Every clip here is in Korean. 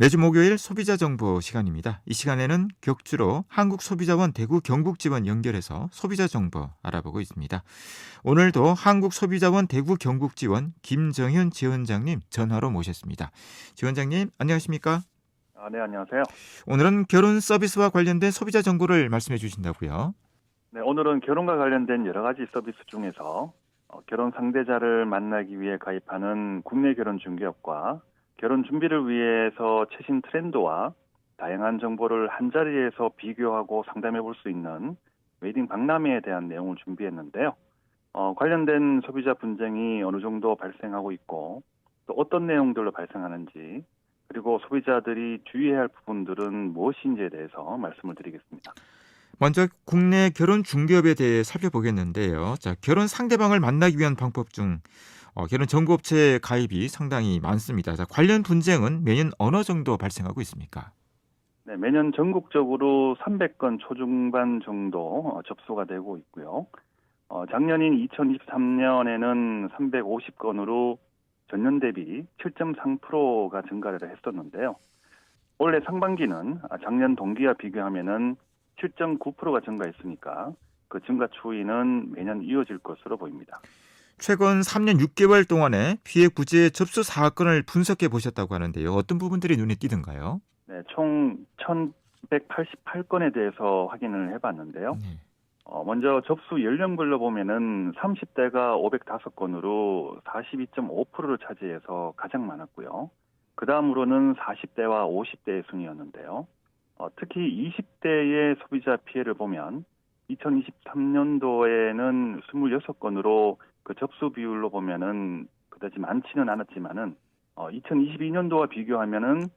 매주 목요일 소비자 정보 시간입니다. 이 시간에는 격주로 한국소비자원 대구 경북지원 연결해서 소비자 정보 알아보고 있습니다. 오늘도 한국소비자원 대구 경북지원 김정현 지원장님 전화로 모셨습니다. 지원장님 안녕하십니까? 네, 안녕하세요. 오늘은 결혼 서비스와 관련된 소비자 정보를 말씀해 주신다고요? 네, 오늘은 결혼과 관련된 여러 가지 서비스 중에서 결혼 상대자를 만나기 위해 가입하는 국내 결혼 중개업과 결혼 준비를 위해서 최신 트렌드와 다양한 정보를 한자리에서 비교하고 상담해 볼 수 있는 웨딩 박람회에 대한 내용을 준비했는데요. 관련된 소비자 분쟁이 어느 정도 발생하고 있고 또 어떤 내용들로 발생하는지 그리고 소비자들이 주의해야 할 부분들은 무엇인지에 대해서 말씀을 드리겠습니다. 먼저 국내 결혼 중개업에 대해 살펴보겠는데요. 자, 결혼 상대방을 만나기 위한 방법 중 결혼 정보업체 가입이 상당히 많습니다. 자, 관련 분쟁은 매년 어느 정도 발생하고 있습니까? 네, 매년 전국적으로 300건 초중반 정도 접수가 되고 있고요. 작년인 2023년에는 350건으로 전년 대비 7.3%가 증가를 했었는데요. 올해 상반기는 작년 동기와 비교하면은 7.9%가 증가했으니까 그 증가 추이는 매년 이어질 것으로 보입니다. 최근 3년 6개월 동안에 피해 구제 접수 사건을 분석해 보셨다고 하는데요. 어떤 부분들이 눈에 띄던가요? 네, 총 1,188건에 대해서 확인을 해봤는데요. 네. 먼저 접수 연령별로 보면은 30대가 505건으로 42.5%를 차지해서 가장 많았고요. 그 다음으로는 40대와 50대의 순이었는데요. 특히 20대의 소비자 피해를 보면 2023년도에는 26건으로 그 접수 비율로 보면은 그다지 많지는 않았지만은 2022년도와 비교하면은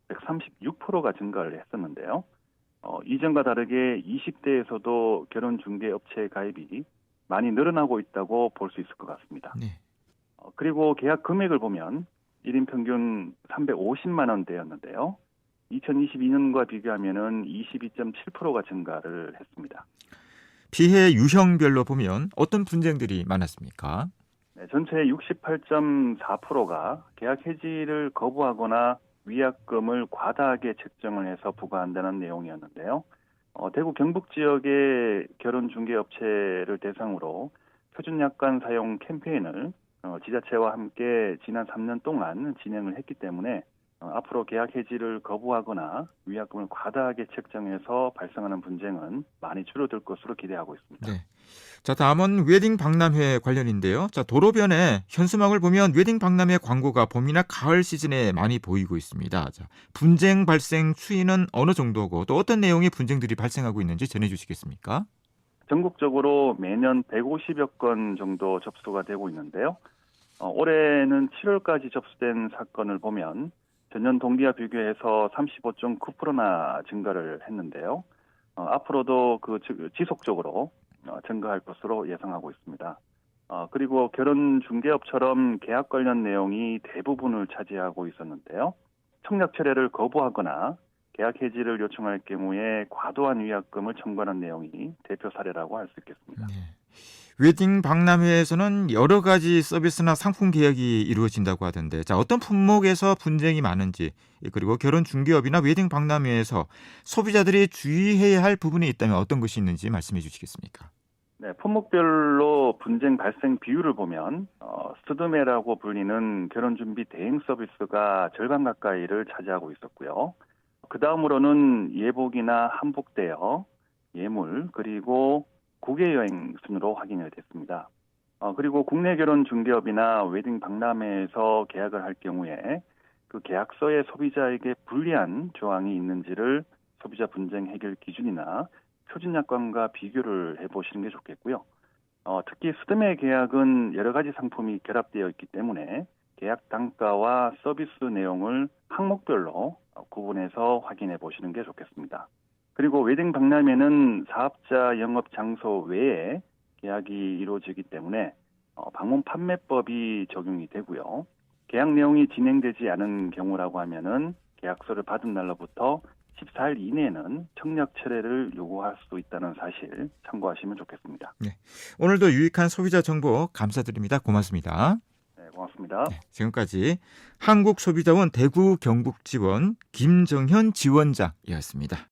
136%가 증가를 했었는데요. 이전과 다르게 20대에서도 결혼 중개 업체 가입이 많이 늘어나고 있다고 볼 수 있을 것 같습니다. 네. 그리고 계약 금액을 보면 1인 평균 350만 원대였는데요. 2022년과 비교하면은 22.7%가 증가를 했습니다. 피해 유형별로 보면 어떤 분쟁들이 많았습니까? 네, 전체의 68.4%가 계약 해지를 거부하거나 위약금을 과다하게 책정을 해서 부과한다는 내용이었는데요. 대구 경북 지역의 결혼 중개 업체를 대상으로 표준 약관 사용 캠페인을 지자체와 함께 지난 3년 동안 진행을 했기 때문에 앞으로 계약 해지를 거부하거나 위약금을 과다하게 책정해서 발생하는 분쟁은 많이 줄어들 것으로 기대하고 있습니다. 네. 자, 다음은 웨딩 박람회 관련인데요. 자, 도로변에 현수막을 보면 웨딩 박람회 광고가 봄이나 가을 시즌에 많이 보이고 있습니다. 자, 분쟁 발생 추이는 어느 정도고 또 어떤 내용의 분쟁들이 발생하고 있는지 전해주시겠습니까? 전국적으로 매년 150여 건 정도 접수가 되고 있는데요. 올해는 7월까지 접수된 사건을 보면 전년 동기와 비교해서 35.9%나 증가를 했는데요. 앞으로도 지속적으로 증가할 것으로 예상하고 있습니다. 그리고 결혼 중개업처럼 계약 관련 내용이 대부분을 차지하고 있었는데요. 청약 철회를 거부하거나 계약 해지를 요청할 경우에 과도한 위약금을 청구하는 내용이 대표 사례라고 할 수 있겠습니다. 네. 웨딩 박람회에서는 여러 가지 서비스나 상품 계약이 이루어진다고 하던데, 자, 어떤 품목에서 분쟁이 많은지, 그리고 결혼 중개업이나 웨딩 박람회에서 소비자들이 주의해야 할 부분이 있다면 어떤 것이 있는지 말씀해 주시겠습니까? 네, 품목별로 분쟁 발생 비율을 보면 스드메라고 불리는 결혼 준비 대행 서비스가 절반 가까이를 차지하고 있었고요. 그 다음으로는 예복이나 한복 대여, 예물, 그리고 국외 여행 순으로 확인이 됐습니다. 그리고 국내 결혼 중개업이나 웨딩 박람회에서 계약을 할 경우에 그 계약서에 소비자에게 불리한 조항이 있는지를 소비자 분쟁 해결 기준이나 표준 약관과 비교를 해보시는 게 좋겠고요. 특히 스드메 계약은 여러 가지 상품이 결합되어 있기 때문에 계약 단가와 서비스 내용을 항목별로 구분해서 확인해 보시는 게 좋겠습니다. 그리고 웨딩 박람회는 사업자 영업 장소 외에 계약이 이루어지기 때문에 방문 판매법이 적용이 되고요. 계약 내용이 진행되지 않은 경우라고 하면은 계약서를 받은 날로부터 14일 이내에는 청약 철회를 요구할 수 있다는 사실 참고하시면 좋겠습니다. 네. 오늘도 유익한 소비자 정보 감사드립니다. 고맙습니다. 네, 고맙습니다. 고맙습니다. 지금까지 한국소비자원 대구 경북지원 김정현 지원장이었습니다.